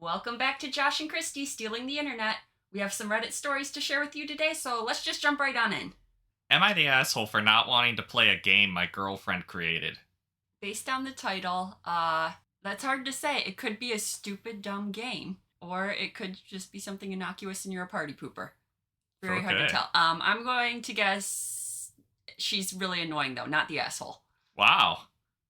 Welcome back to Josh and Kristie Stealing the Internet. We have some Reddit stories to share with you today, so let's just jump right on in. Am I the asshole for not wanting to play a game my girlfriend created? Based on the title, that's hard to say. It could be a stupid, dumb game, or it could just be something innocuous and you're a party pooper. Very hard to tell. I'm going to guess she's really annoying, though, not the asshole. Wow.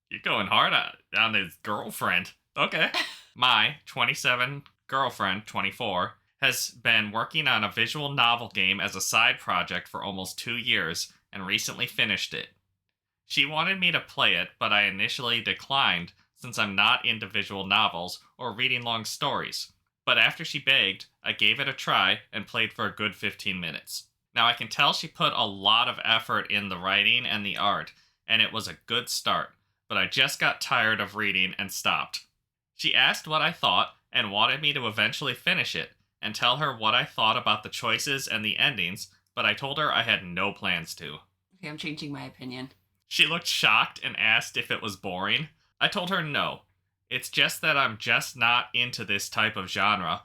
You're going hard on his girlfriend. Okay. My 27 girlfriend, 24, has been working on a visual novel game as a side project for almost 2 years and recently finished it. She wanted me to play it, but I initially declined since I'm not into visual novels or reading long stories. But after she begged, I gave it a try and played for a good 15 minutes. Now I can tell she put a lot of effort in the writing and the art, and it was a good start, but I just got tired of reading and stopped. She asked what I thought and wanted me to eventually finish it and tell her what I thought about the choices and the endings, but I told her I had no plans to. Okay, I'm changing my opinion. She looked shocked and asked if it was boring. I told her no. It's just that I'm just not into this type of genre,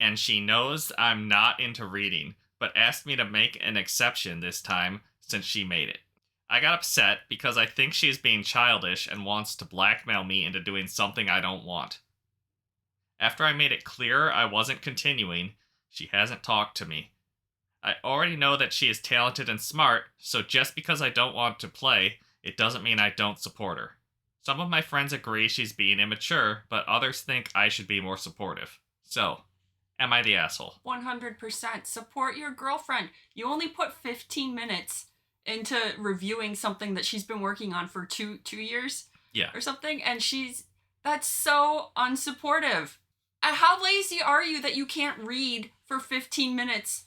and she knows I'm not into reading, but asked me to make an exception this time since she made it. I got upset because I think she's being childish and wants to blackmail me into doing something I don't want. After I made it clear I wasn't continuing, she hasn't talked to me. I already know that she is talented and smart, so just because I don't want to play, it doesn't mean I don't support her. Some of my friends agree she's being immature, but others think I should be more supportive. So, am I the asshole? 100%. Support your girlfriend. You only put 15 minutes into reviewing something that she's been working on for two years. Yeah. Or something, and that's so unsupportive. How lazy are you that you can't read for 15 minutes?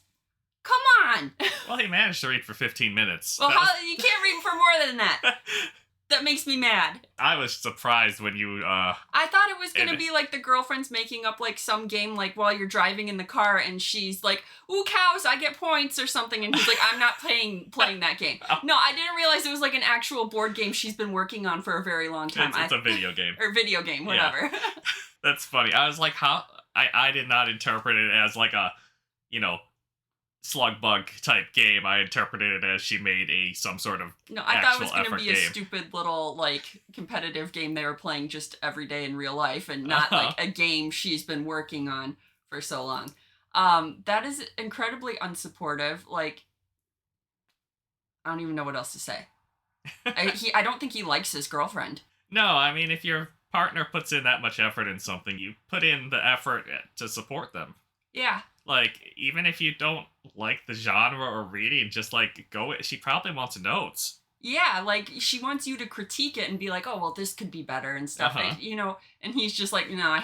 Come on! Well, he managed to read for 15 minutes. Well, you can't read for more than that. That makes me mad. I was surprised when you, I thought it was gonna be like the girlfriend's making up like some game like while you're driving in the car and she's like, ooh, cows, I get points or something. And he's like, I'm not playing that game. No, I didn't realize it was like an actual board game she's been working on for a very long time. It's a video game. Or video game, whatever. Yeah. That's funny. I was like, how? I did not interpret it as like a, slug bug type game. I interpreted it as she made some sort of no. I thought it was going to be a stupid little like competitive game they were playing just every day in real life, and not like a game she's been working on for so long. That is incredibly unsupportive. Like, I don't even know what else to say. I don't think he likes his girlfriend. No, I mean, if your partner puts in that much effort in something, you put in the effort to support them. Yeah. Like, even if you don't like the genre or reading, just, like, she probably wants notes. Yeah, like, she wants you to critique it and be like, oh, well, this could be better and stuff, and he's just like, no,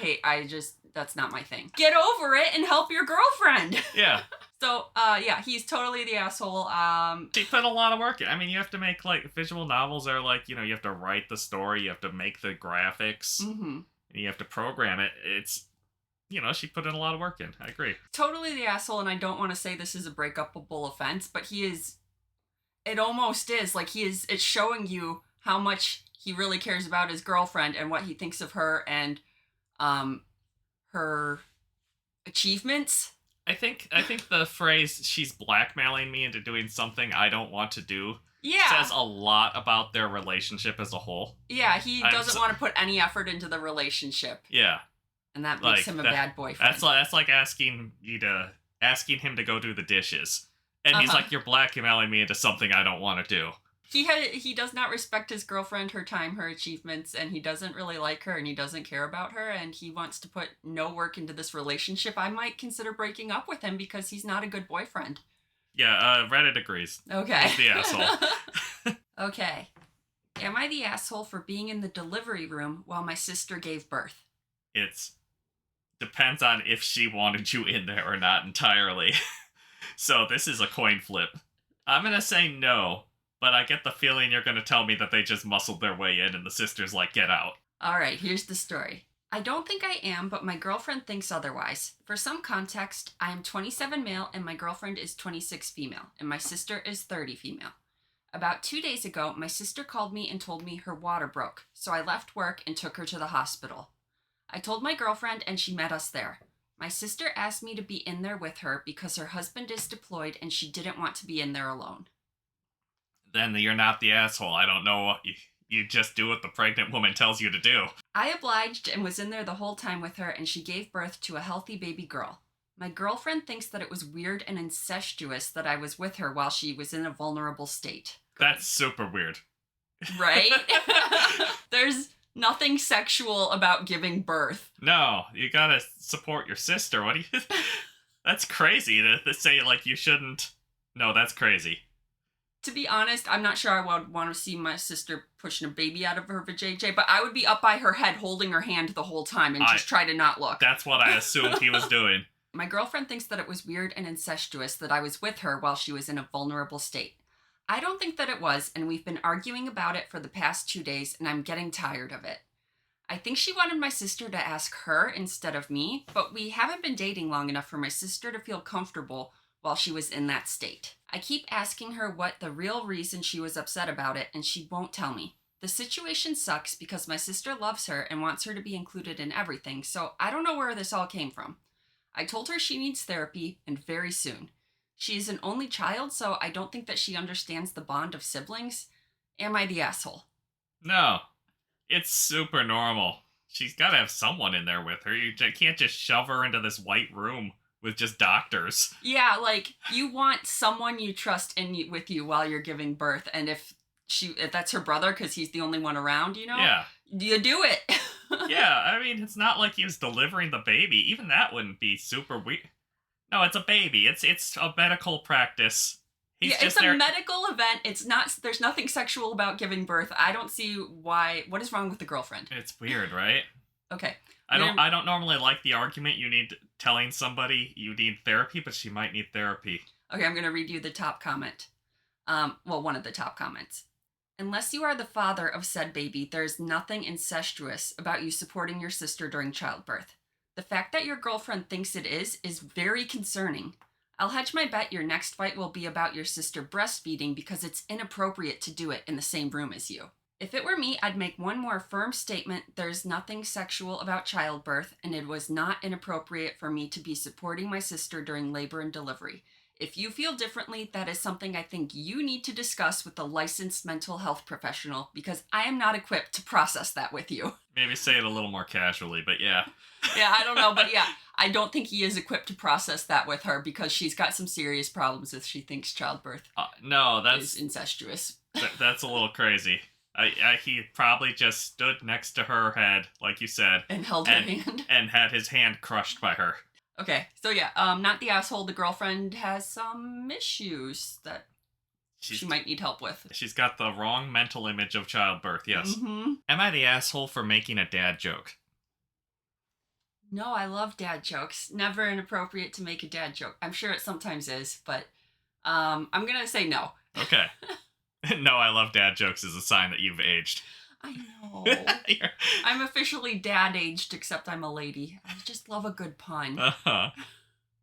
that's not my thing. Get over it and help your girlfriend. Yeah. So, he's totally the asshole. She put a lot of work in. I mean, you have to make, like, visual novels are, like, you have to write the story, you have to make the graphics, and you have to program it. It's... she put in a lot of work in. I agree. Totally the asshole, and I don't want to say this is a breakupable offense, but it almost is. Like, it's showing you how much he really cares about his girlfriend and what he thinks of her and her achievements. I think the phrase, she's blackmailing me into doing something I don't want to do, says a lot about their relationship as a whole. Yeah, he doesn't want to put any effort into the relationship. Yeah. And that makes him a bad boyfriend. That's like asking him to go do the dishes. And he's like, you're blackmailing me into something I don't want to do. He does not respect his girlfriend, her time, her achievements, and he doesn't really like her, and he doesn't care about her, and he wants to put no work into this relationship. I might consider breaking up with him because he's not a good boyfriend. Yeah, Reddit agrees. Okay. He's the asshole. Okay. Am I the asshole for being in the delivery room while my sister gave birth? Depends on if she wanted you in there or not entirely. So this is a coin flip. I'm going to say no, but I get the feeling you're going to tell me that they just muscled their way in and the sister's like, get out. All right, here's the story. I don't think I am, but my girlfriend thinks otherwise. For some context, I am 27 male and my girlfriend is 26 female, and my sister is 30 female. About 2 days ago, my sister called me and told me her water broke, so I left work and took her to the hospital. I told my girlfriend and she met us there. My sister asked me to be in there with her because her husband is deployed and she didn't want to be in there alone. Then you're not the asshole. I don't know what you just do what the pregnant woman tells you to do. I obliged and was in there the whole time with her, and she gave birth to a healthy baby girl. My girlfriend thinks that it was weird and incestuous that I was with her while she was in a vulnerable state. That's super weird. Right? There's nothing sexual about giving birth. No, you gotta support your sister. What do you... That's crazy to say, like, you shouldn't... No, that's crazy. To be honest, I'm not sure I would want to see my sister pushing a baby out of her vajayjay, but I would be up by her head holding her hand the whole time and just try to not look. That's what I assumed he was doing. My girlfriend thinks that it was weird and incestuous that I was with her while she was in a vulnerable state. I don't think that it was, and we've been arguing about it for the past 2 days, and I'm getting tired of it. I think she wanted my sister to ask her instead of me, but we haven't been dating long enough for my sister to feel comfortable while she was in that state. I keep asking her what the real reason she was upset about it, and she won't tell me. The situation sucks because my sister loves her and wants her to be included in everything, so I don't know where this all came from. I told her she needs therapy, and very soon. She is an only child, so I don't think that she understands the bond of siblings. Am I the asshole? No. It's super normal. She's gotta have someone in there with her. You can't just shove her into this white room with just doctors. Yeah, like, you want someone you trust with you while you're giving birth, and if that's her brother because he's the only one around, Yeah. you do it. Yeah, I mean, it's not like he was delivering the baby. Even that wouldn't be super weird. No, it's a baby. It's a medical practice. It's a medical event. It's not. There's nothing sexual about giving birth. I don't see why. What is wrong with the girlfriend? It's weird, right? Okay. I don't normally like the argument you need telling somebody you need therapy, but she might need therapy. Okay, I'm gonna read you the top comment. One of the top comments. Unless you are the father of said baby, there is nothing incestuous about you supporting your sister during childbirth. The fact that your girlfriend thinks it is very concerning. I'll hedge my bet your next fight will be about your sister breastfeeding because it's inappropriate to do it in the same room as you. If it were me, I'd make one more firm statement. There's nothing sexual about childbirth, and it was not inappropriate for me to be supporting my sister during labor and delivery. If you feel differently, that is something I think you need to discuss with a licensed mental health professional because I am not equipped to process that with you. Maybe say it a little more casually, but yeah. Yeah, I don't know, but yeah, I don't think he is equipped to process that with her because she's got some serious problems if she thinks childbirth is incestuous. That's a little crazy. He probably just stood next to her head, like you said. And held her hand. And had his hand crushed by her. Okay, so yeah, not the asshole. The girlfriend has some issues that she might need help with. She's got the wrong mental image of childbirth, yes. Mm-hmm. Am I the asshole for making a dad joke? No, I love dad jokes. Never inappropriate to make a dad joke. I'm sure it sometimes is, but I'm going to say no. Okay. No, I love dad jokes is a sign that you've aged. I know. I'm officially dad-aged, except I'm a lady. I just love a good pun. Uh-huh.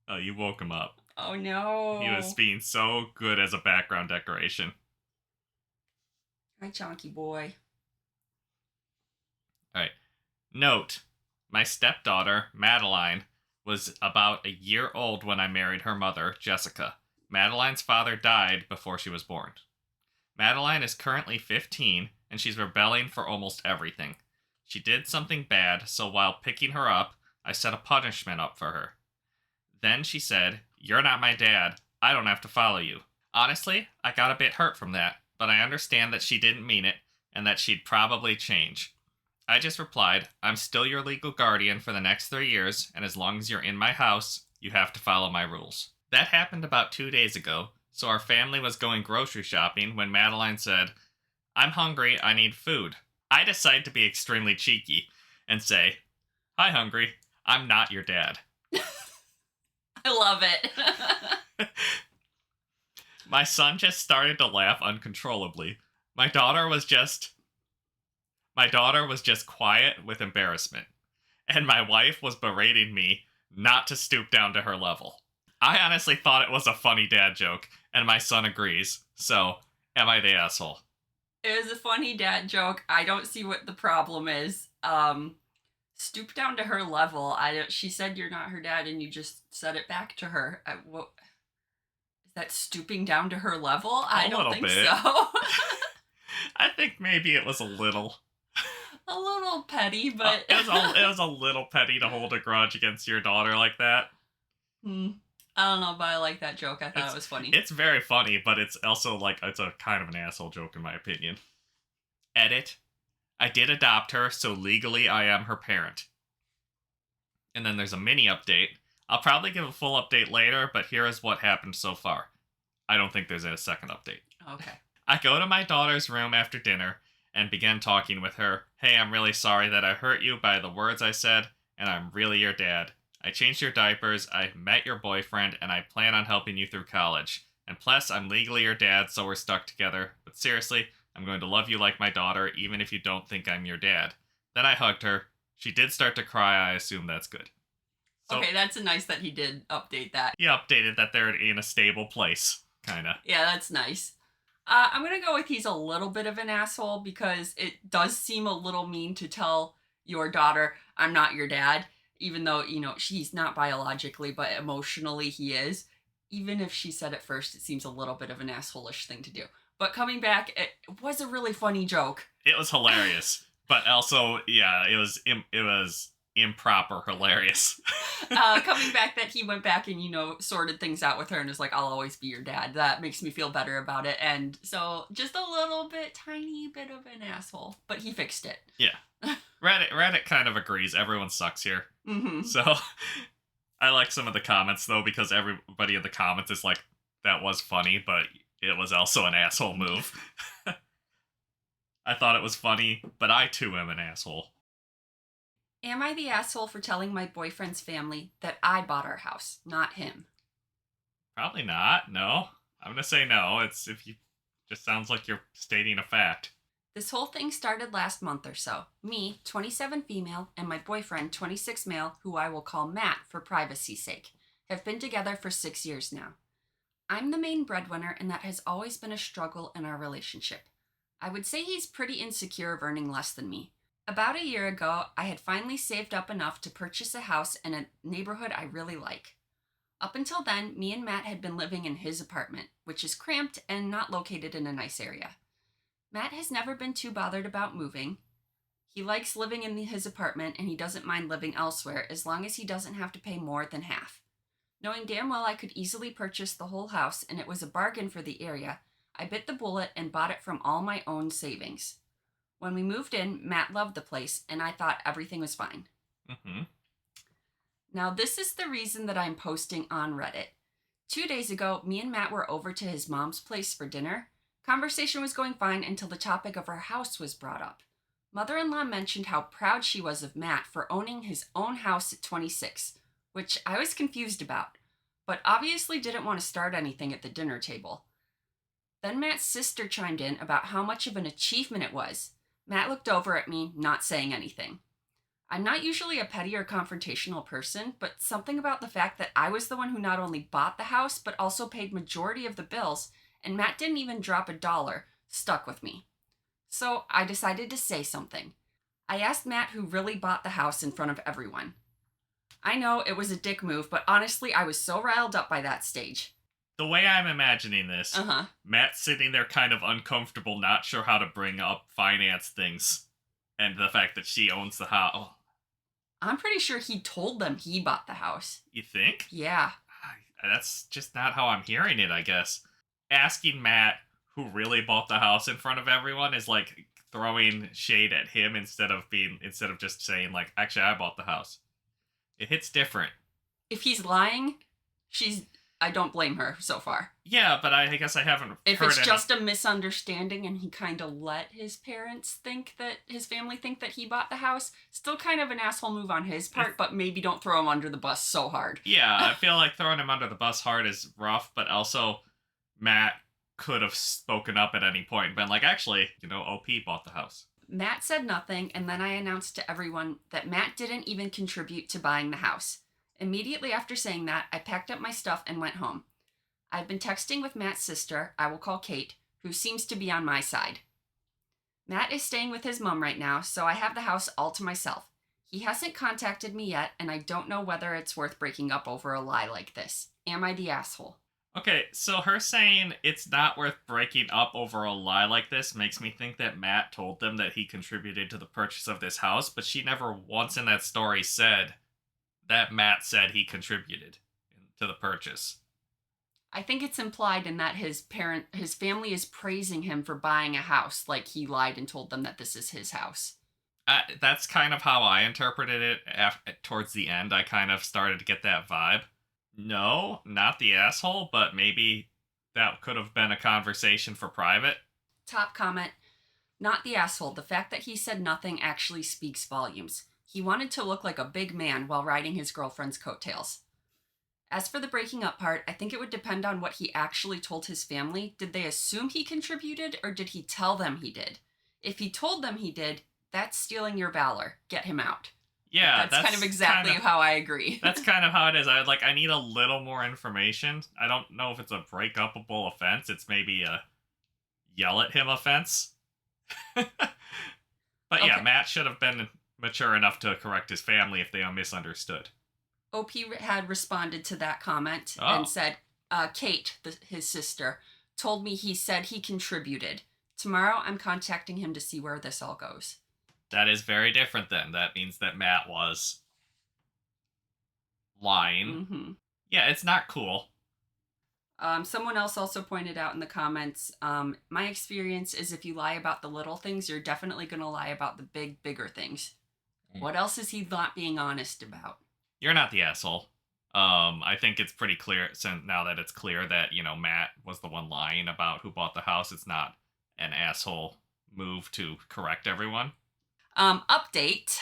Oh, you woke him up. Oh, no. He was being so good as a background decoration. Hi, chonky boy. All right. Note, my stepdaughter, Madeline, was about a year old when I married her mother, Jessica. Madeline's father died before she was born. Madeline is currently 15, and she's rebelling for almost everything. She did something bad, so while picking her up, I set a punishment up for her. Then she said, "You're not my dad. I don't have to follow you." Honestly, I got a bit hurt from that, but I understand that she didn't mean it, and that she'd probably change. I just replied, "I'm still your legal guardian for the next 3 years, and as long as you're in my house, you have to follow my rules." That happened about 2 days ago, so our family was going grocery shopping when Madeline said, "I'm hungry, I need food." I decide to be extremely cheeky and say, "Hi, hungry, I'm not your dad." I love it. My son just started to laugh uncontrollably. My daughter was just quiet with embarrassment, and my wife was berating me not to stoop down to her level. I honestly thought it was a funny dad joke, and my son agrees. So, am I the asshole? It was a funny dad joke. I don't see what the problem is. Stoop down to her level. She said you're not her dad, and you just said it back to her. What is that? Stooping down to her level? I A don't little think bit. so. I think maybe it was a little. A little petty, but It was a little petty to hold a grudge against your daughter like that. hmm. I don't know, but I like that joke. I thought it was funny. It's very funny, but it's also like it's a kind of an asshole joke in my opinion. Edit. I did adopt her, so legally I am her parent. And then there's a mini update. I'll probably give a full update later, but here is what happened so far. I don't think there's a second update. Okay. I go to my daughter's room after dinner and begin talking with her. Hey, I'm really sorry that I hurt you by the words I said, and I'm really your dad. I changed your diapers, I met your boyfriend, and I plan on helping you through college. And plus, I'm legally your dad, so we're stuck together. But seriously, I'm going to love you like my daughter, even if you don't think I'm your dad. Then I hugged her. She did start to cry. I assume that's good. So, Okay, that's nice that he did update that. he updated that they're in a stable place, kind of. Yeah, that's nice. I'm gonna go with he's a little bit of an asshole because it does seem a little mean to tell your daughter, I'm not your dad, even though, she's not biologically, but emotionally he is. Even if she said it first, it seems a little bit of an asshole-ish thing to do. But coming back, it was a really funny joke. It was hilarious, but also, yeah, it was improper hilarious. Coming back that he went back and, sorted things out with her and was like, I'll always be your dad. That makes me feel better about it. And so just a little bit, tiny bit of an asshole, but he fixed it. Yeah. Reddit kind of agrees. Everyone sucks here. Mm-hmm. So I like some of the comments, though, because everybody in the comments is like, that was funny, but it was also an asshole move. I thought it was funny, but I too am an asshole. Am I the asshole for telling my boyfriend's family that I bought our house, not him? Probably not. No. I'm going to say no. It's if you just sounds like you're stating a fact. This whole thing started last month or so. Me, 27 female, and my boyfriend, 26 male, who I will call Matt for privacy's sake, have been together for 6 years now. I'm the main breadwinner, and that has always been a struggle in our relationship. I would say he's pretty insecure of earning less than me. About a year ago, I had finally saved up enough to purchase a house in a neighborhood I really like. Up until then, me and Matt had been living in his apartment, which is cramped and not located in a nice area. Matt has never been too bothered about moving. He likes living in his apartment and he doesn't mind living elsewhere as long as he doesn't have to pay more than half. Knowing damn well I could easily purchase the whole house and it was a bargain for the area, I bit the bullet and bought it from all my own savings. When we moved in, Matt loved the place, and I thought everything was fine. Mm-hmm. Now, this is the reason that I'm posting on Reddit. 2 days ago, me and Matt were over to his mom's place for dinner. Conversation was going fine until the topic of our house was brought up. Mother-in-law mentioned how proud she was of Matt for owning his own house at 26, which I was confused about, but obviously didn't want to start anything at the dinner table. Then Matt's sister chimed in about how much of an achievement it was. Matt looked over at me, not saying anything. I'm not usually a petty or confrontational person, but something about the fact that I was the one who not only bought the house, but also paid majority of the bills, and Matt didn't even drop $1, stuck with me. So I decided to say something. I asked Matt who really bought the house in front of everyone. I know it was a dick move, but honestly, I was so riled up by that stage. The way I'm imagining this, Matt's sitting there kind of uncomfortable, not sure how to bring up finance things, and the fact that she owns the house. I'm pretty sure he told them he bought the house. You think? Yeah. That's just not how I'm hearing it, I guess. Asking Matt who really bought the house in front of everyone is like throwing shade at him instead of just saying like, actually I bought the house. It hits different. If he's lying, I don't blame her so far. Yeah, but I guess I haven't If heard it's just a misunderstanding and he kind of let his family think that he bought the house, still kind of an asshole move on his part, but maybe don't throw him under the bus so hard. Yeah, I feel like throwing him under the bus hard is rough, but also Matt could have spoken up at any point and been like, actually, OP bought the house. Matt said nothing, and then I announced to everyone that Matt didn't even contribute to buying the house. Immediately after saying that, I packed up my stuff and went home. I've been texting with Matt's sister, I will call Kate, who seems to be on my side. Matt is staying with his mom right now, so I have the house all to myself. He hasn't contacted me yet, and I don't know whether it's worth breaking up over a lie like this. Am I the asshole? Okay, so her saying it's not worth breaking up over a lie like this makes me think that Matt told them that he contributed to the purchase of this house, but she never once in that story said that Matt said he contributed to the purchase. I think it's implied in that his family is praising him for buying a house, like he lied and told them that this is his house. That's kind of how I interpreted it towards the end. I kind of started to get that vibe. No, not the asshole, but maybe that could have been a conversation for private. Top comment. Not the asshole. The fact that he said nothing actually speaks volumes. He wanted to look like a big man while riding his girlfriend's coattails. As for the breaking up part, I think it would depend on what he actually told his family. Did they assume he contributed, or did he tell them he did? If he told them he did, that's stealing your valor. Get him out. Yeah, that's kind of exactly how I agree. That's kind of how it is. I need a little more information. I don't know if it's a break-upable offense. It's maybe a yell at him offense. But yeah, Okay. Matt should have been mature enough to correct his family if they misunderstood. OP had responded to that comment and said, Kate, his sister, told me he said he contributed. Tomorrow I'm contacting him to see where this all goes. That is very different then. That means that Matt was lying. Mm-hmm. Yeah, it's not cool. Someone else also pointed out in the comments, my experience is if you lie about the little things, you're definitely going to lie about the bigger things. What else is he not being honest about? You're not the asshole. I think it's pretty clear now that it's clear that, Matt was the one lying about who bought the house. It's not an asshole move to correct everyone. Update.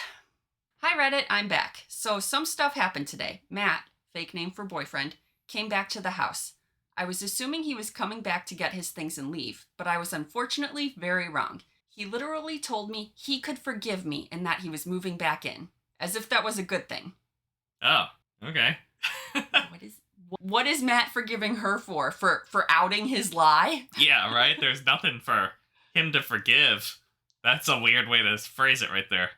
Hi Reddit, I'm back. So some stuff happened today. Matt, fake name for boyfriend, came back to the house. I was assuming he was coming back to get his things and leave, but I was unfortunately very wrong. He literally told me he could forgive me and that he was moving back in, as if that was a good thing. Oh, okay. What is Matt forgiving her for? For outing his lie? Yeah, right? There's nothing for him to forgive. That's a weird way to phrase it right there.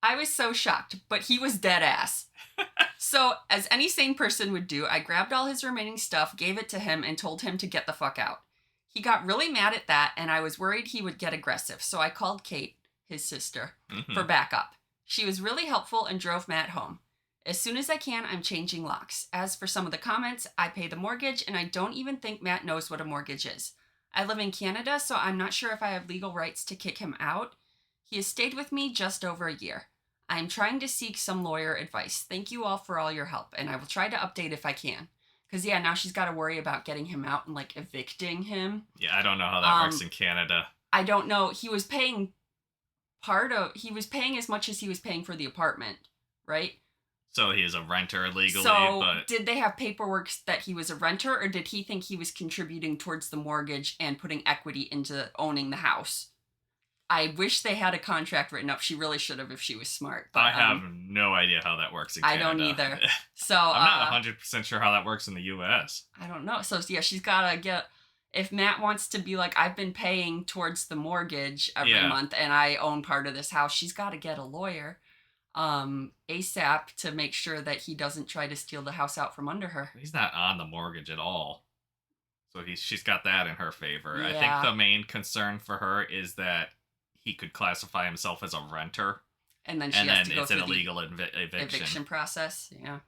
I was so shocked, but he was dead ass. So, as any sane person would do, I grabbed all his remaining stuff, gave it to him, and told him to get the fuck out. He got really mad at that, and I was worried he would get aggressive, so I called Kate, his sister, for backup. She was really helpful and drove Matt home. As soon as I can, I'm changing locks. As for some of the comments, I pay the mortgage, and I don't even think Matt knows what a mortgage is. I live in Canada, so I'm not sure if I have legal rights to kick him out. He has stayed with me just over a year. I'm trying to seek some lawyer advice. Thank you all for all your help, and I will try to update if I can. Because, yeah, now she's got to worry about getting him out and, evicting him. Yeah, I don't know how that works in Canada. I don't know. He was paying as much as he was paying for the apartment, right? So he is a renter legally, but did they have paperwork that he was a renter, or did he think he was contributing towards the mortgage and putting equity into owning the house? I wish they had a contract written up. She really should have if she was smart. But, I have no idea how that works in Canada. I don't either. So I'm not 100% sure how that works in the U.S. I don't know. So yeah, she's got to get... If Matt wants to be like, I've been paying towards the mortgage every month and I own part of this house, she's got to get a lawyer ASAP to make sure that he doesn't try to steal the house out from under her. He's not on the mortgage at all. So she's got that in her favor. Yeah. I think the main concern for her is that he could classify himself as a renter. And then she has to go through an illegal eviction process. Yeah.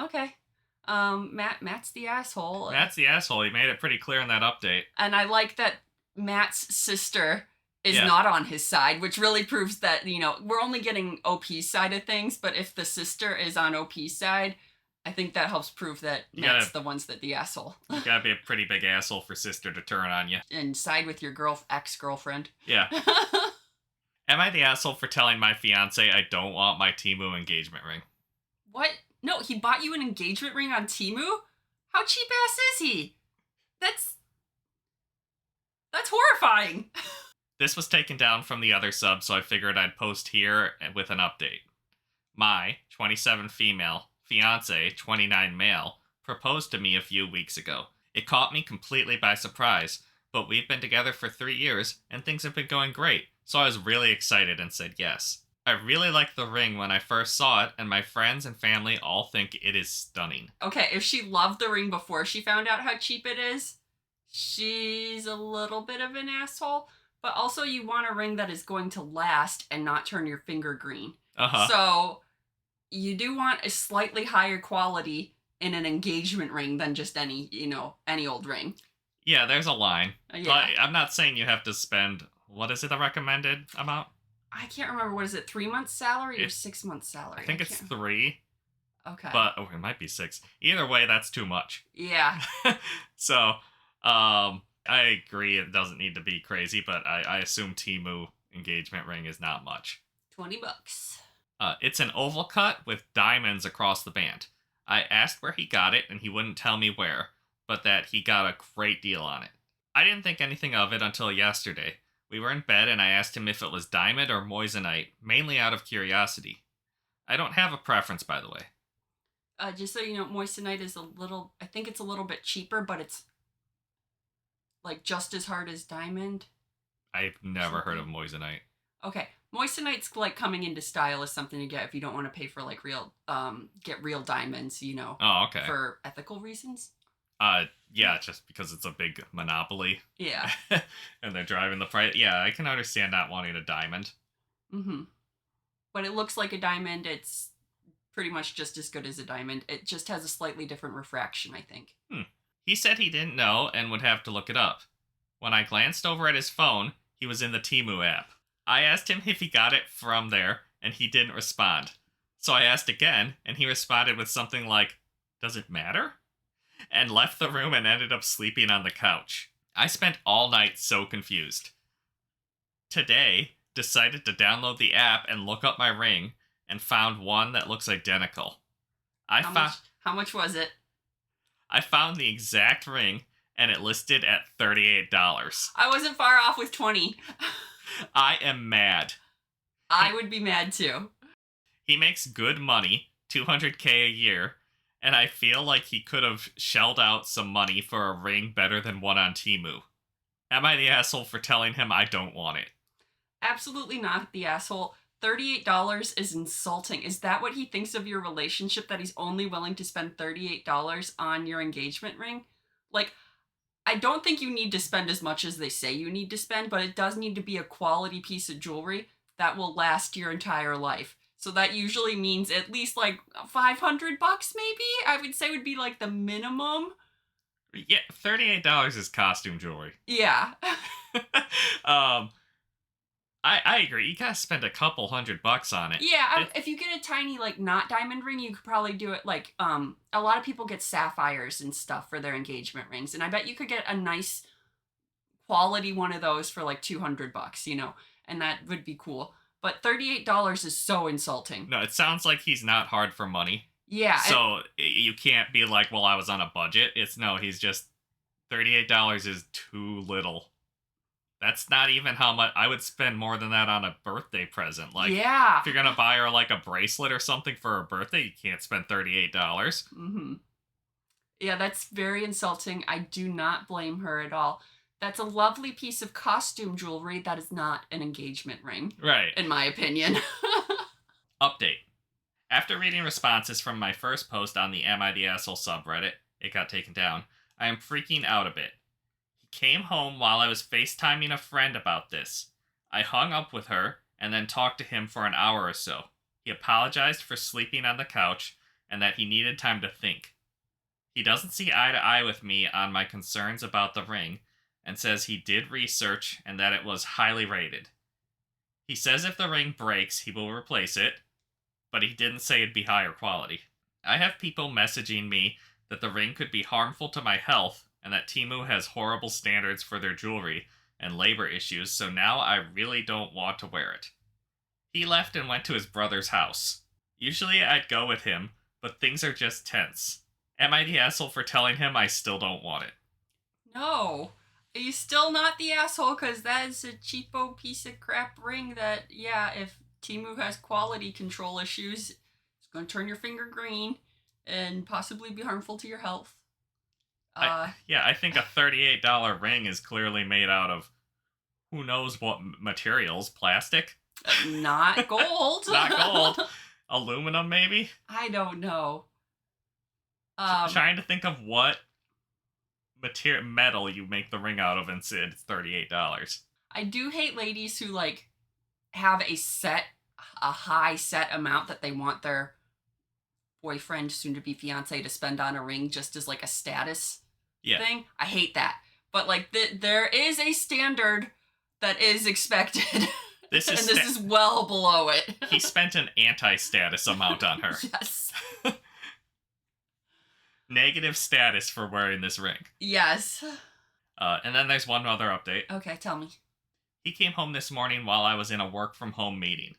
Okay. Matt's the asshole. Matt's the asshole. He made it pretty clear in that update. And I like that Matt's sister is not on his side, which really proves that, we're only getting OP's side of things, but if the sister is on OP's side, I think that helps prove that Matt's the one's the asshole. You gotta be a pretty big asshole for sister to turn on you. And side with your ex-girlfriend. Yeah. Am I the asshole for telling my fiance I don't want my Temu engagement ring? What? No, he bought you an engagement ring on Temu? How cheap ass is he? That's horrifying. This was taken down from the other sub, so I figured I'd post here with an update. My 27 female fiance, 29 male, proposed to me a few weeks ago. It caught me completely by surprise, but we've been together for 3 years and things have been going great, so I was really excited and said yes. I really like the ring when I first saw it, and my friends and family all think it is stunning. Okay, if she loved the ring before she found out how cheap it is, she's a little bit of an asshole. But also, you want a ring that is going to last and not turn your finger green. Uh huh. So, you do want a slightly higher quality in an engagement ring than just any old ring. Yeah, there's a line. Yeah. Like, I'm not saying you have to spend, what is it, the recommended amount? I can't remember, what is it, 3 months salary or It, 6 months salary? I think it's Can't. 3, Okay. but it might be 6. Either way, that's too much. Yeah. So, I agree it doesn't need to be crazy, but I assume Temu engagement ring is not much. $20. It's an oval cut with diamonds across the band. I asked where he got it, and he wouldn't tell me where, but that he got a great deal on it. I didn't think anything of it until yesterday. We were in bed, and I asked him if it was diamond or moissanite, mainly out of curiosity. I don't have a preference, by the way. Just so you know, moissanite is I think it's a little bit cheaper, but it's like just as hard as diamond. I've never heard of moissanite. Okay, moissanite's like coming into style as something to get if you don't want to pay for like get real diamonds, Oh, okay. for ethical reasons. Yeah, just because it's a big monopoly. Yeah. And they're driving the price. Yeah, I can understand not wanting a diamond. Mm-hmm. But it looks like a diamond. It's pretty much just as good as a diamond. It just has a slightly different refraction, I think. He said he didn't know and would have to look it up. When I glanced over at his phone, he was in the Temu app. I asked him if he got it from there, and he didn't respond. So I asked again, and he responded with something like, "Does it matter?" And left the room and ended up sleeping on the couch. I spent all night so confused. Today, decided to download the app and look up my ring, and found one that looks identical. How much was it? I found the exact ring, and it listed at $38. I wasn't far off with 20. I am mad. I would be mad too. He makes good money, $200K a year, and I feel like he could have shelled out some money for a ring better than one on Temu. Am I the asshole for telling him I don't want it? Absolutely not the asshole. $38 is insulting. Is that what he thinks of your relationship? That he's only willing to spend $38 on your engagement ring? Like, I don't think you need to spend as much as they say you need to spend, but it does need to be a quality piece of jewelry that will last your entire life. So that usually means at least like $500 maybe? I would say would be like the minimum. Yeah, $38 is costume jewelry. Yeah. I agree. You gotta spend a couple $100 on it. Yeah, if you get a tiny like not diamond ring, you could probably do it like a lot of people get sapphires and stuff for their engagement rings, and I bet you could get a nice quality one of those for like $200, and that would be cool. But $38 is so insulting. No, it sounds like he's not hard for money. Yeah. So you can't be like, well, I was on a budget. He's just $38 is too little. That's not even how much I would spend more than that on a birthday present. Like, yeah. if you're gonna buy her like a bracelet or something for her birthday, you can't spend $38. Mm-hmm. Yeah, that's very insulting. I do not blame her at all. That's a lovely piece of costume jewelry. That is not an engagement ring. Right. In my opinion. Update. After reading responses from my first post on the Am I the Asshole subreddit, it got taken down, I am freaking out a bit. He came home while I was FaceTiming a friend about this. I hung up with her and then talked to him for an hour or so. He apologized for sleeping on the couch and that he needed time to think. He doesn't see eye to eye with me on my concerns about the ring and says he did research and that it was highly rated. He says if the ring breaks, he will replace it, but he didn't say it'd be higher quality. I have people messaging me that the ring could be harmful to my health and that Temu has horrible standards for their jewelry and labor issues, so now I really don't want to wear it. He left and went to his brother's house. Usually I'd go with him, but things are just tense. Am I the asshole for telling him I still don't want it? No. Are you still not the asshole? Because that is a cheapo piece of crap ring that, yeah, if Temu has quality control issues, it's going to turn your finger green and possibly be harmful to your health. I think a $38 ring is clearly made out of who knows what materials, plastic? Not gold. Not gold. Aluminum, maybe? I don't know. Um, Trying to think of what metal you make the ring out of and said it's $38. I do hate ladies who like have a high set amount that they want their boyfriend, soon to be fiance, to spend on a ring just as like a status thing. I hate that. But like there is a standard that is expected. This is well below it. He spent an anti-status amount on her. Yes. Negative status for wearing this ring. Yes. And then there's one other update. Okay, tell me. He came home this morning while I was in a work-from-home meeting.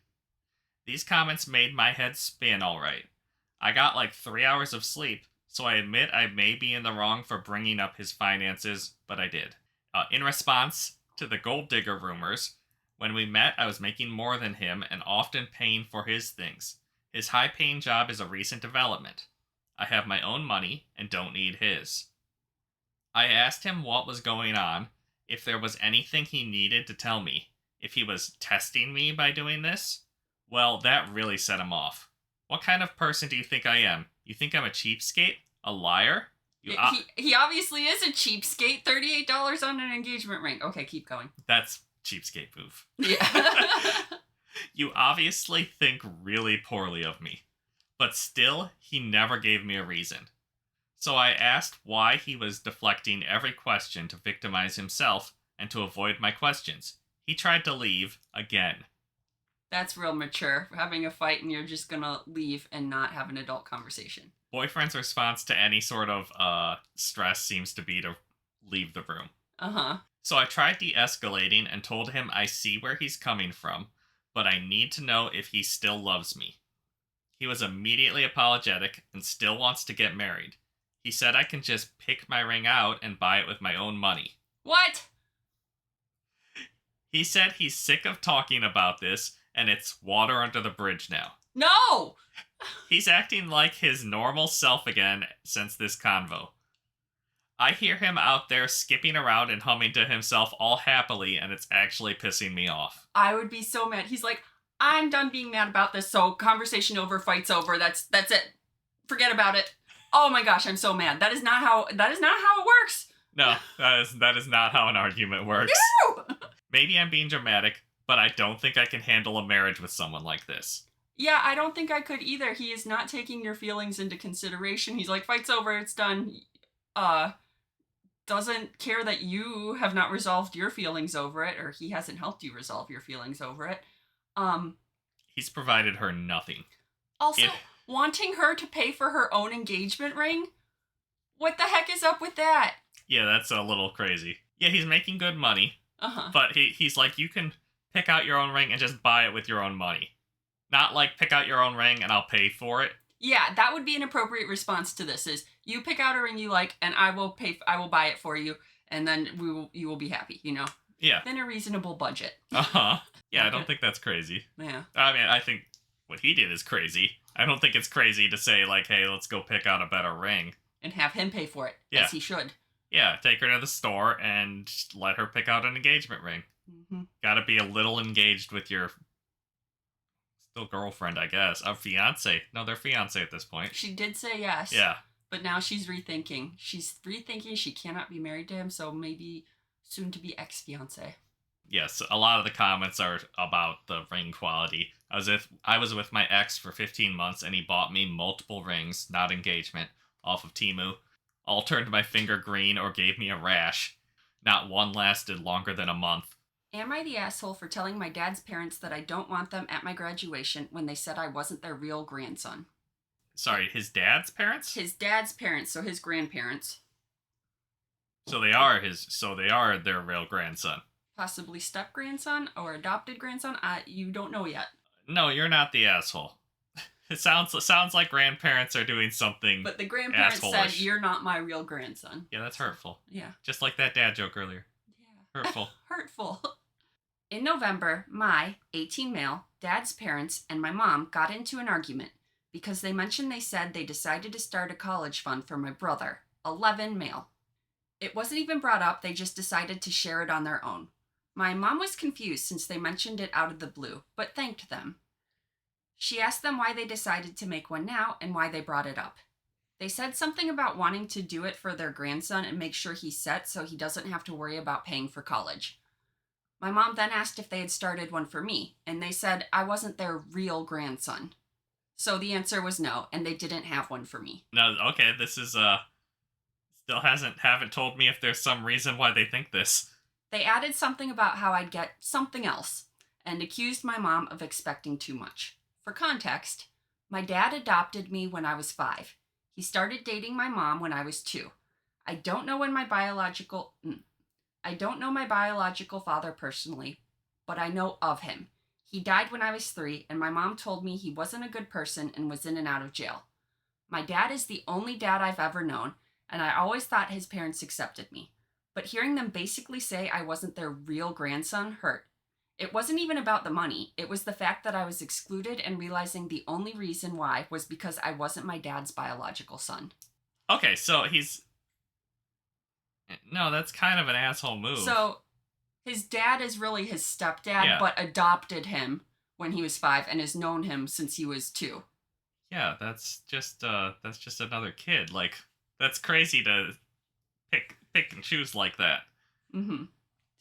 These comments made my head spin all right. I got like 3 hours of sleep, so I admit I may be in the wrong for bringing up his finances, but I did. In response to the gold digger rumors, when we met, I was making more than him and often paying for his things. His high-paying job is a recent development. I have my own money and don't need his. I asked him what was going on, if there was anything he needed to tell me, if he was testing me by doing this. Well, that really set him off. What kind of person do you think I am? You think I'm a cheapskate? A liar? He obviously is a cheapskate. $38 on an engagement ring. Okay, keep going. That's cheapskate move. Yeah. You obviously think really poorly of me. But still, he never gave me a reason. So I asked why he was deflecting every question to victimize himself and to avoid my questions. He tried to leave again. That's real mature. Having a fight and you're just gonna leave and not have an adult conversation. Boyfriend's response to any sort of stress seems to be to leave the room. Uh-huh. So I tried de-escalating and told him I see where he's coming from, but I need to know if he still loves me. He was immediately apologetic and still wants to get married. He said I can just pick my ring out and buy it with my own money. What? He said he's sick of talking about this and it's water under the bridge now. No! He's acting like his normal self again since this convo. I hear him out there skipping around and humming to himself all happily, and it's actually pissing me off. I would be so mad. He's like, I'm done being mad about this, so conversation over, fight's over. That's it. Forget about it. Oh my gosh, I'm so mad. That is not how it works. No, that is not how an argument works. No! Maybe I'm being dramatic, but I don't think I can handle a marriage with someone like this. Yeah, I don't think I could either. He is not taking your feelings into consideration. He's like, fight's over, it's done. Doesn't care that you have not resolved your feelings over it, or he hasn't helped you resolve your feelings over it. He's provided her nothing. Also, wanting her to pay for her own engagement ring? What the heck is up with that? Yeah, that's a little crazy. Yeah, he's making good money. Uh-huh. But he's like, you can pick out your own ring and just buy it with your own money. Not like, pick out your own ring and I'll pay for it. Yeah, that would be an appropriate response to this, is you pick out a ring you like and I will buy it for you, and then you will be happy, you know? Yeah. Then a reasonable budget. Uh-huh. Yeah, I don't think that's crazy. Yeah. I mean, I think what he did is crazy. I don't think it's crazy to say, like, hey, let's go pick out a better ring. And have him pay for it, yeah. as he should. Yeah, take her to the store and let her pick out an engagement ring. Mm-hmm. Gotta be a little engaged with your still girlfriend, I guess. A fiance. No, they're fiance at this point. She did say yes. Yeah. But now she's rethinking. She's rethinking she cannot be married to him, so maybe soon to be ex-fiance. Yes, a lot of the comments are about the ring quality. I was with my ex for 15 months and he bought me multiple rings, not engagement, off of Temu. All turned my finger green or gave me a rash. Not one lasted longer than a month. Am I the asshole for telling my dad's parents that I don't want them at my graduation when they said I wasn't their real grandson? Sorry, his dad's parents? His dad's parents, so his grandparents. So they are their real grandson. Possibly step-grandson or adopted grandson? You don't know yet. No, you're not the asshole. It sounds like grandparents are doing something. But the grandparents asshole-ish. said, you're not my real grandson. Yeah, that's hurtful. Yeah. Just like that dad joke earlier. Yeah. Hurtful. Hurtful. In November, my 18 male, dad's parents, and my mom got into an argument because they mentioned they said they decided to start a college fund for my brother, 11 male. It wasn't even brought up, they just decided to share it on their own. My mom was confused since they mentioned it out of the blue, but thanked them. She asked them why they decided to make one now and why they brought it up. They said something about wanting to do it for their grandson and make sure he's set so he doesn't have to worry about paying for college. My mom then asked if they had started one for me, and they said I wasn't their real grandson. So the answer was no, and they didn't have one for me. No, okay, this is still haven't told me if there's some reason why they think this. They added something about how I'd get something else, and accused my mom of expecting too much. For context, my dad adopted me when I was 5. He started dating my mom when I was 2. I don't know my biological father personally, but I know of him. He died when I was 3, and my mom told me he wasn't a good person and was in and out of jail. My dad is the only dad I've ever known, and I always thought his parents accepted me. But hearing them basically say I wasn't their real grandson hurt. It wasn't even about the money. It was the fact that I was excluded and realizing the only reason why was because I wasn't my dad's biological son. Okay, so No, that's kind of an asshole move. So, his dad is really his stepdad, Yeah. but adopted him when he was 5 and has known him since he was 2. Yeah, that's just another kid. Like, that's crazy to pick and choose like that. Mm-hmm.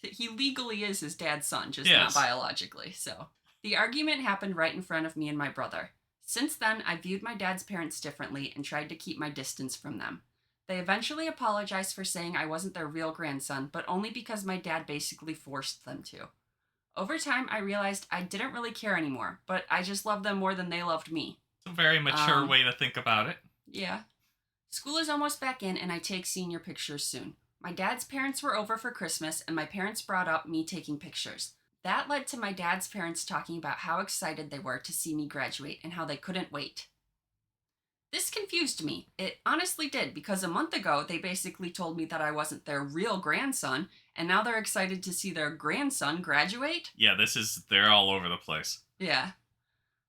He legally is his dad's son, just Yes. not biologically, so. The argument happened right in front of me and my brother. Since then, I viewed my dad's parents differently and tried to keep my distance from them. They eventually apologized for saying I wasn't their real grandson, but only because my dad basically forced them to. Over time, I realized I didn't really care anymore, but I just loved them more than they loved me. It's a very mature way to think about it. Yeah. School is almost back in, and I take senior pictures soon. My dad's parents were over for Christmas, and my parents brought up me taking pictures. That led to my dad's parents talking about how excited they were to see me graduate and how they couldn't wait. This confused me. It honestly did, because a month ago, they basically told me that I wasn't their real grandson, and now they're excited to see their grandson graduate? Yeah, they're all over the place. Yeah.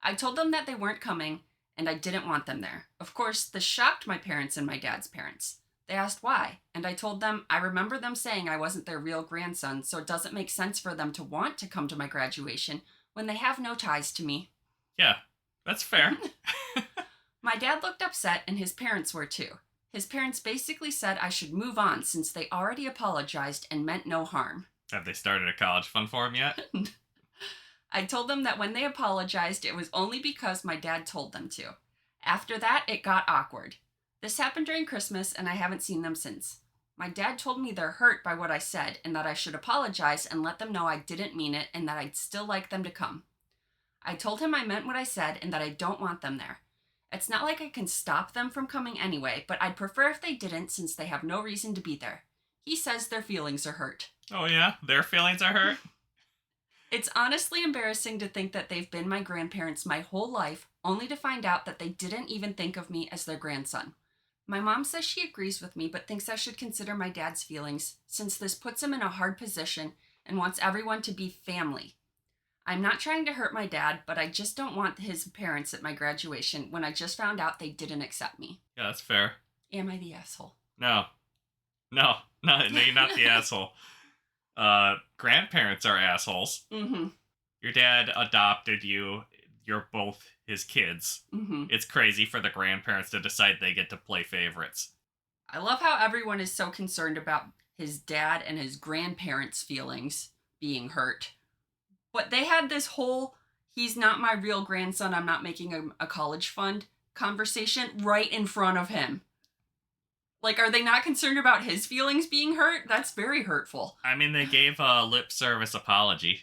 I told them that they weren't coming, and I didn't want them there. Of course, this shocked my parents and my dad's parents. They asked why, and I told them I remember them saying I wasn't their real grandson, so it doesn't make sense for them to want to come to my graduation when they have no ties to me. Yeah, that's fair. My dad looked upset, and his parents were too. His parents basically said I should move on since they already apologized and meant no harm. Have they started a college fund for him yet? I told them that when they apologized, it was only because my dad told them to. After that, it got awkward. This happened during Christmas, and I haven't seen them since. My dad told me they're hurt by what I said, and that I should apologize and let them know I didn't mean it and that I'd still like them to come. I told him I meant what I said and that I don't want them there. It's not like I can stop them from coming anyway, but I'd prefer if they didn't since they have no reason to be there. He says their feelings are hurt. Oh yeah? Their feelings are hurt? It's honestly embarrassing to think that they've been my grandparents my whole life, only to find out that they didn't even think of me as their grandson. My mom says she agrees with me, but thinks I should consider my dad's feelings, since this puts him in a hard position and wants everyone to be family. I'm not trying to hurt my dad, but I just don't want his parents at my graduation when I just found out they didn't accept me. Yeah, that's fair. Am I the asshole? No, you're not the asshole. Grandparents are assholes. Mm-hmm. Your dad adopted you. You're both his kids. Mm-hmm. It's crazy for the grandparents to decide they get to play favorites. I love how everyone is so concerned about his dad and his grandparents' feelings being hurt. But they had this whole, he's not my real grandson, I'm not making a college fund conversation right in front of him. Like, are they not concerned about his feelings being hurt? That's very hurtful. I mean, they gave a lip service apology.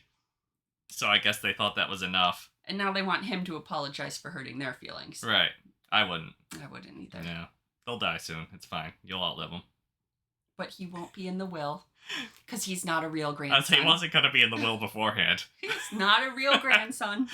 So I guess they thought that was enough. And now they want him to apologize for hurting their feelings. Right. I wouldn't. I wouldn't either. No. They'll die soon. It's fine. You'll outlive them. But he won't be in the will. Because he's not a real grandson. I'd say he wasn't going to be in the will beforehand. He's not a real grandson.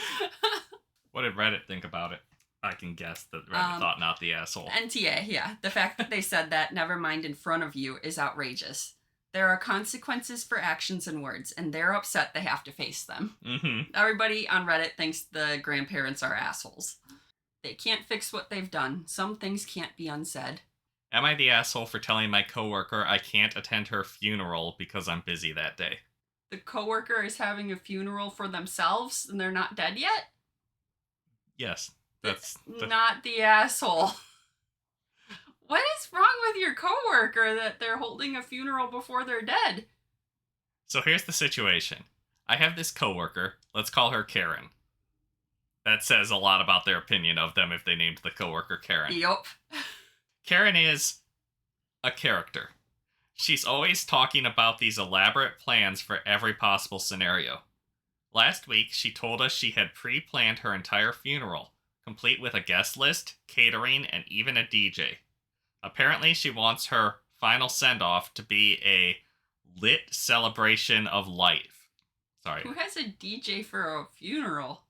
What did Reddit think about it? I can guess that Reddit thought not the asshole. NTA, yeah. The fact that they said that, never mind in front of you, is outrageous. There are consequences for actions and words, and they're upset they have to face them. Mm-hmm. Everybody on Reddit thinks the grandparents are assholes. They can't fix what they've done. Some things can't be unsaid. Am I the asshole for telling my coworker I can't attend her funeral because I'm busy that day? the coworker is having a funeral for themselves and they're not dead yet? Yes, that's Not the asshole. What is wrong with your coworker that they're holding a funeral before they're dead? So here's the situation. I have this coworker. Let's call her Karen. That says a lot about their opinion of them if they named the coworker Karen. Yup. Karen is a character. She's always talking about these elaborate plans for every possible scenario. Last week, she told us she had pre-planned her entire funeral, complete with a guest list, catering, and even a DJ. Apparently, she wants her final send-off to be a lit celebration of life. Sorry. Who has a DJ for a funeral?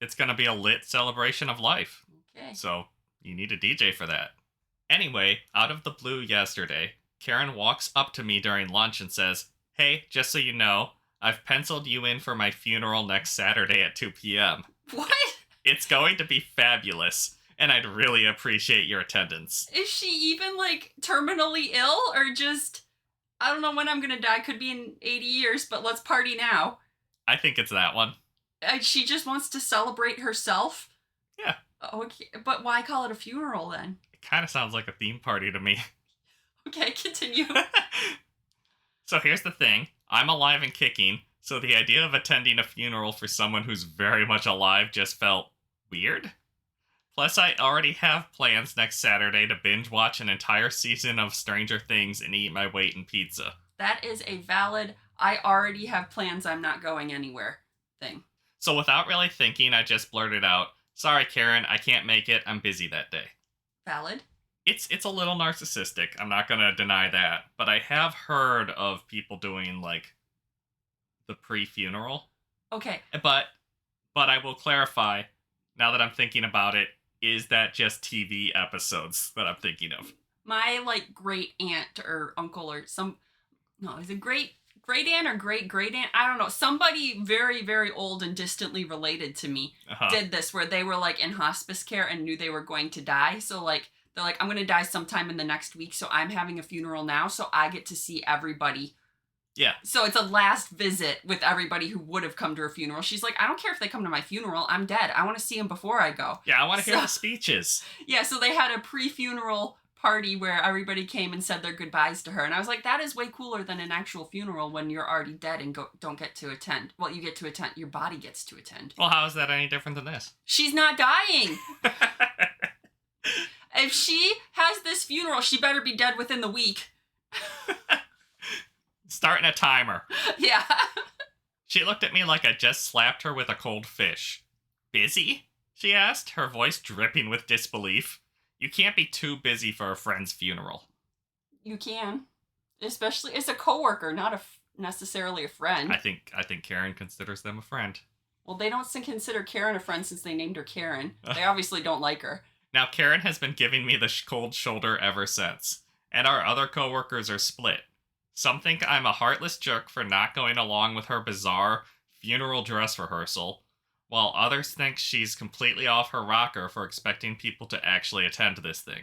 It's going to be a lit celebration of life. Okay. So, you need a DJ for that. Anyway, out of the blue yesterday, Karen walks up to me during lunch and says, "Hey, just so you know, I've penciled you in for my funeral next Saturday at 2 p.m. What? It's going to be fabulous, and I'd really appreciate your attendance." Is she even, like, terminally ill? Or just, I don't know when I'm gonna die, could be in 80 years, but let's party now. I think it's that one. She just wants to celebrate herself? Yeah. Okay, but why call it a funeral then? It kind of sounds like a theme party to me. Okay, continue. So here's the thing. I'm alive and kicking, so the idea of attending a funeral for someone who's very much alive just felt weird. Plus, I already have plans next Saturday to binge watch an entire season of Stranger Things and eat my weight in pizza. That is a valid, I already have plans, I'm not going anywhere thing. So without really thinking, I just blurted out, "Sorry, Karen, I can't make it. I'm busy that day." Valid? It's a little narcissistic. I'm not going to deny that. But I have heard of people doing, like, the pre-funeral. Okay. But I will clarify, now that I'm thinking about it, is that just TV episodes that I'm thinking of? My, like, great aunt or uncle or is it great aunt or great aunt? I don't know. Somebody very, very old and distantly related to me did this, where they were, like, in hospice care and knew they were going to die. So, like, they're like, I'm going to die sometime in the next week, so I'm having a funeral now, so I get to see everybody. Yeah. So it's a last visit with everybody who would have come to her funeral. She's like, I don't care if they come to my funeral. I'm dead. I want to see them before I go. Yeah, I want to hear the speeches. Yeah, so they had a pre-funeral party where everybody came and said their goodbyes to her. And I was like, that is way cooler than an actual funeral when you're already dead and don't get to attend. Well, you get to attend. Your body gets to attend. Well, how is that any different than this? She's not dying. If she has this funeral, she better be dead within the week. Starting a timer. Yeah. She looked at me like I just slapped her with a cold fish. "Busy?" she asked, her voice dripping with disbelief. You can't be too busy for a friend's funeral. You can. Especially, it's a coworker, not necessarily a friend. I think Karen considers them a friend. Well, they don't consider Karen a friend since they named her Karen. They obviously don't like her. Now, Karen has been giving me the cold shoulder ever since, and our other coworkers are split. Some think I'm a heartless jerk for not going along with her bizarre funeral dress rehearsal, while others think she's completely off her rocker for expecting people to actually attend this thing.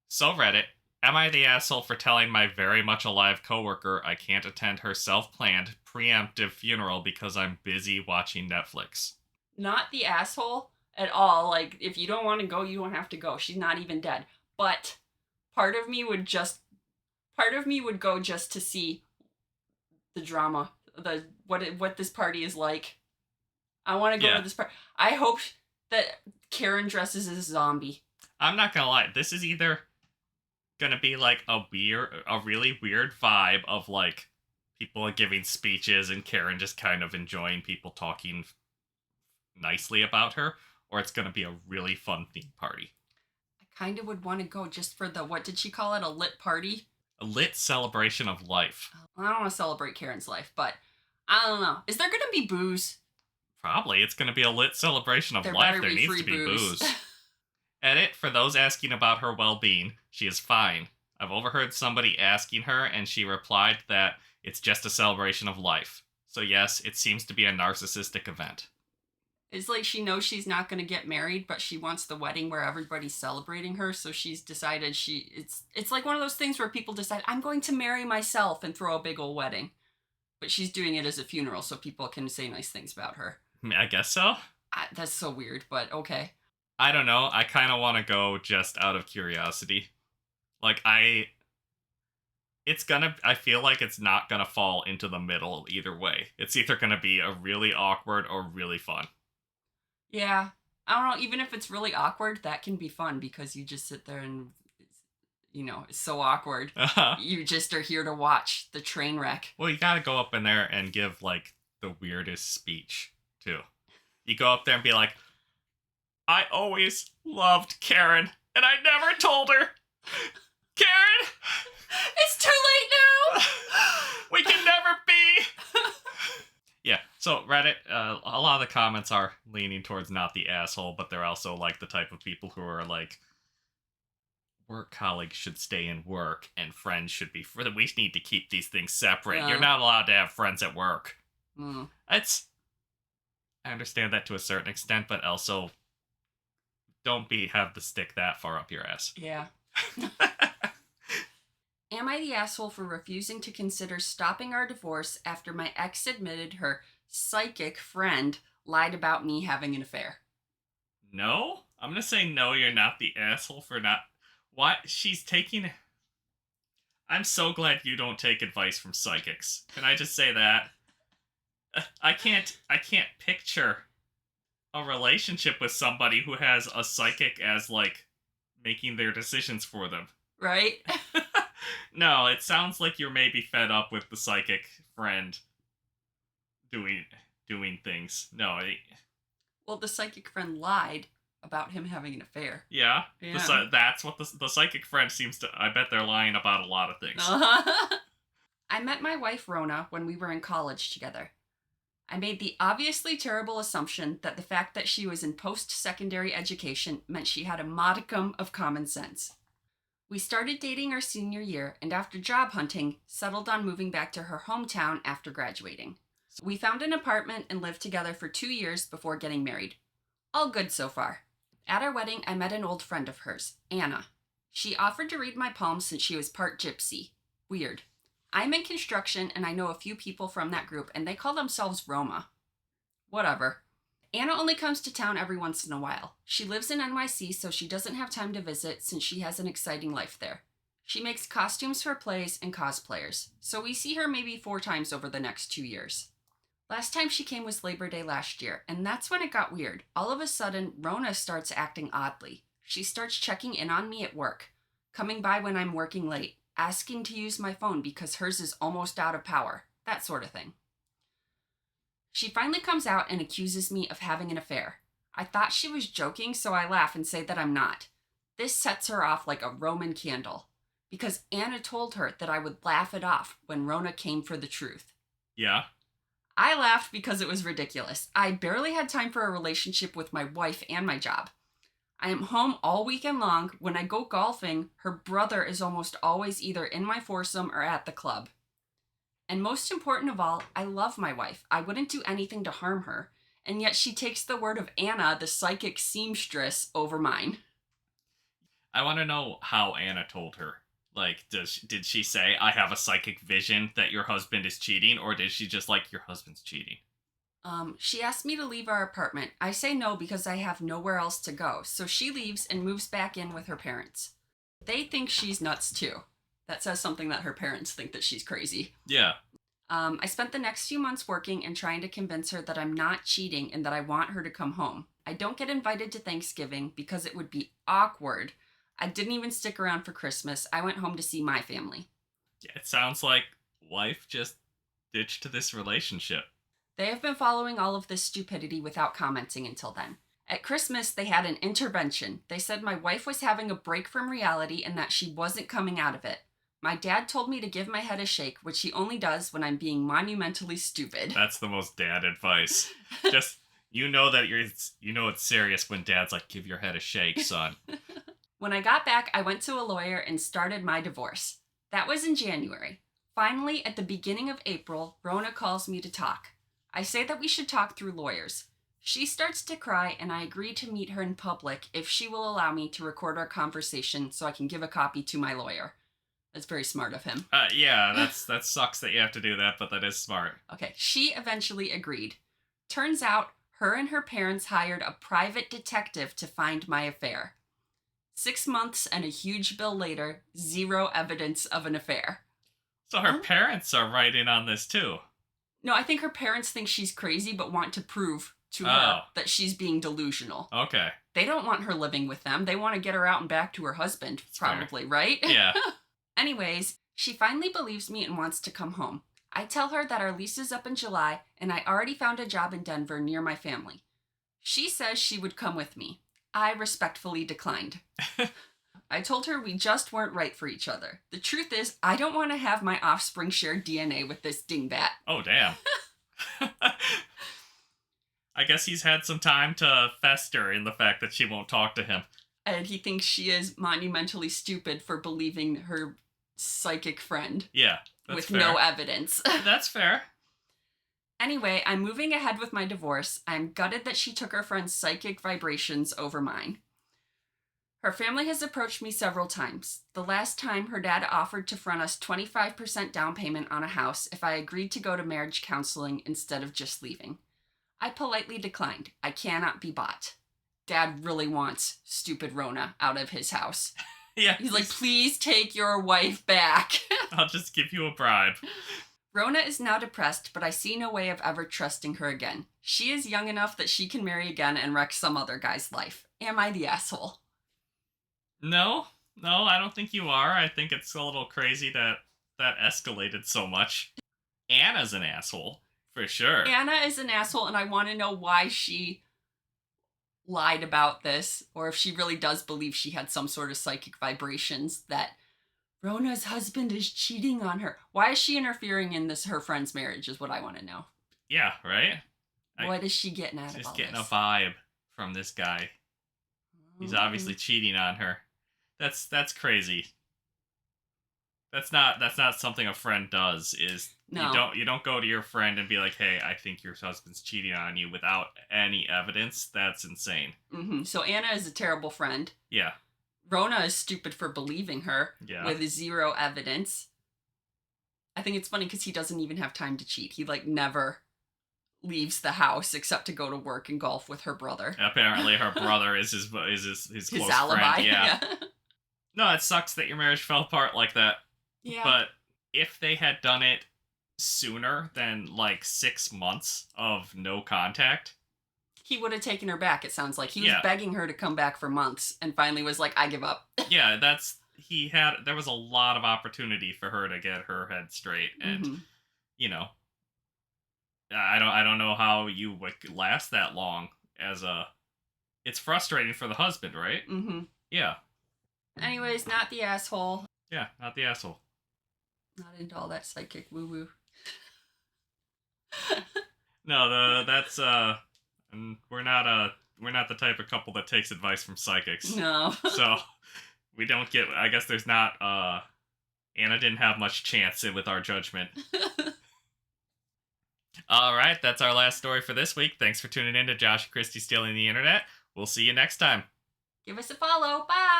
So Reddit, am I the asshole for telling my very much alive coworker I can't attend her self-planned, preemptive funeral because I'm busy watching Netflix? Not the asshole at all. Like, if you don't want to go, you don't have to go. She's not even dead. But part of me would go just to see the drama, what this party is like. I want to go to this party. I hope that Karen dresses as a zombie. I'm not gonna lie, this is either gonna be like a really weird vibe of like people giving speeches and Karen just kind of enjoying people talking nicely about her, or it's gonna be a really fun theme party. I kind of would want to go just for the, what did she call it? A lit party? A lit celebration of life. I don't want to celebrate Karen's life, but I don't know. Is there going to be booze? Probably. It's going to be a lit celebration of life. There needs to be booze. Edit, for those asking about her well-being, she is fine. I've overheard somebody asking her, and she replied that it's just a celebration of life. So yes, it seems to be a narcissistic event. It's like she knows she's not going to get married, but she wants the wedding where everybody's celebrating her, so she's decided it's like one of those things where people decide, I'm going to marry myself and throw a big old wedding. but she's doing it as a funeral so people can say nice things about her. I mean, I guess so. That's so weird, but okay. I don't know. I kind of want to go just out of curiosity. Like, I feel like it's not gonna fall into the middle either way. It's either gonna be a really awkward or really fun. Yeah. I don't know, even if it's really awkward, that can be fun because you just sit there and, it's so awkward. You just are here to watch the train wreck. Well, you gotta go up in there and give, like, the weirdest speech, too. You go up there and be like, I always loved Karen, and I never told her. Karen! It's too late now! We can never be! Yeah, so Reddit, a lot of the comments are leaning towards not the asshole, but they're also, like, the type of people who are like, work colleagues should stay in work, and friends should be... We need to keep these things separate. Yeah. You're not allowed to have friends at work. Mm. I understand that to a certain extent, but also don't have the stick that far up your ass. Yeah. Am I the asshole for refusing to consider stopping our divorce after my ex admitted her psychic friend lied about me having an affair? No? I'm gonna say no, you're not the asshole for not... Why? She's taking... I'm so glad you don't take advice from psychics. Can I just say that? I can't picture a relationship with somebody who has a psychic as, like, making their decisions for them. Right? No, it sounds like you're maybe fed up with the psychic friend doing things. No, Well, the psychic friend lied about him having an affair. yeah. Yeah. That's what the psychic friend seems to... I bet they're lying about a lot of things. I met my wife, Rona, when we were in college together. I made the obviously terrible assumption that the fact that she was in post-secondary education meant she had a modicum of common sense. We started dating our senior year, and after job hunting, settled on moving back to her hometown after graduating. We found an apartment and lived together for 2 years before getting married. All good so far. At our wedding, I met an old friend of hers, Anna. She offered to read my palms since she was part gypsy. Weird. I'm in construction, and I know a few people from that group, and they call themselves Roma. Whatever. Anna only comes to town every once in a while. She lives in NYC, so she doesn't have time to visit since she has an exciting life there. She makes costumes for plays and cosplayers, so we see her maybe 4 times over the next 2 years. Last time she came was Labor Day last year, and that's when it got weird. All of a sudden, Rona starts acting oddly. She starts checking in on me at work, coming by when I'm working late, asking to use my phone because hers is almost out of power, that sort of thing. She finally comes out and accuses me of having an affair. I thought she was joking, so I laugh and say that I'm not. This sets her off like a Roman candle, because Anna told her that I would laugh it off when Rona came for the truth. Yeah? I laughed because it was ridiculous. I barely had time for a relationship with my wife and my job. I am home all weekend long. When I go golfing, her brother is almost always either in my foursome or at the club. And most important of all, I love my wife. I wouldn't do anything to harm her. And yet she takes the word of Anna, the psychic seamstress, over mine. I want to know how Anna told her. Like, did she say, I have a psychic vision that your husband is cheating? Or did she just like, your husband's cheating? She asked me to leave our apartment. I say no because I have nowhere else to go. So she leaves and moves back in with her parents. They think she's nuts too. That says something that her parents think that she's crazy. Yeah. I spent the next few months working and trying to convince her that I'm not cheating and that I want her to come home. I don't get invited to Thanksgiving because it would be awkward. I didn't even stick around for Christmas. I went home to see my family. Yeah, it sounds like wife just ditched this relationship. They have been following all of this stupidity without commenting until then. At Christmas, they had an intervention. They said my wife was having a break from reality and that she wasn't coming out of it. My dad told me to give my head a shake, which he only does when I'm being monumentally stupid. That's the most dad advice. Just, it's serious when dad's like, give your head a shake, son. When I got back, I went to a lawyer and started my divorce. That was in January. Finally, at the beginning of April, Rona calls me to talk. I say that we should talk through lawyers. She starts to cry, and I agree to meet her in public if she will allow me to record our conversation so I can give a copy to my lawyer. That's very smart of him. Yeah, that sucks that you have to do that, but that is smart. Okay, she eventually agreed. Turns out, her and her parents hired a private detective to find my affair. 6 months and a huge bill later, zero evidence of an affair. So her parents are right in on this too. No, I think her parents think she's crazy but want to prove to her that she's being delusional. Okay. They don't want her living with them. They want to get her out and back to her husband, That's probably, fair. right? Yeah. Anyways, she finally believes me and wants to come home. I tell her that our lease is up in July and I already found a job in Denver near my family. She says she would come with me. I respectfully declined. I told her we just weren't right for each other. The truth is, I don't want to have my offspring share DNA with this dingbat. Oh, damn. I guess he's had some time to fester in the fact that she won't talk to him. And he thinks she is monumentally stupid for believing her psychic friend. Yeah, that's with fair. No evidence. That's fair. Anyway, I'm moving ahead with my divorce. I'm gutted that she took her friend's psychic vibrations over mine. Her family has approached me several times. The last time, her dad offered to front us 25% down payment on a house if I agreed to go to marriage counseling instead of just leaving. I politely declined. I cannot be bought. Dad really wants stupid Rona out of his house. Yeah. He's like, please take your wife back. I'll just give you a bribe. Rona is now depressed, but I see no way of ever trusting her again. She is young enough that she can marry again and wreck some other guy's life. Am I the asshole? No, I don't think you are. I think it's a little crazy that escalated so much. Anna's an asshole, for sure. Anna is an asshole, and I want to know why she lied about this, or if she really does believe she had some sort of psychic vibrations that Rona's husband is cheating on her. Why is she interfering in her friend's marriage is what I want to know. Yeah, right? What is she getting out of all this? Just this? getting a vibe from this guy. He's obviously cheating on her. That's crazy. That's not something a friend does. You don't go to your friend and be like, hey, I think your husband's cheating on you without any evidence. That's insane. Mm-hmm. So Anna is a terrible friend. Yeah. Rona is stupid for believing her with zero evidence. I think it's funny because he doesn't even have time to cheat. He never leaves the house except to go to work and golf with her brother. Apparently her brother is his close alibi. Friend. Yeah. No, it sucks that your marriage fell apart like that. Yeah. But if they had done it sooner than 6 months of no contact, he would have taken her back, it sounds like. He was begging her to come back for months and finally was like, I give up. Yeah, there was a lot of opportunity for her to get her head straight. And, I don't know how you would last that long it's frustrating for the husband, right? Mm-hmm. Yeah. Anyways, not the asshole. Yeah, not the asshole. Not into all that psychic woo-woo. No, that's we're not the type of couple that takes advice from psychics. No. So we don't get. I guess there's not. Anna didn't have much chance with our judgment. All right, that's our last story for this week. Thanks for tuning in to Josh and Kristie Stealing the Internet. We'll see you next time. Give us a follow. Bye.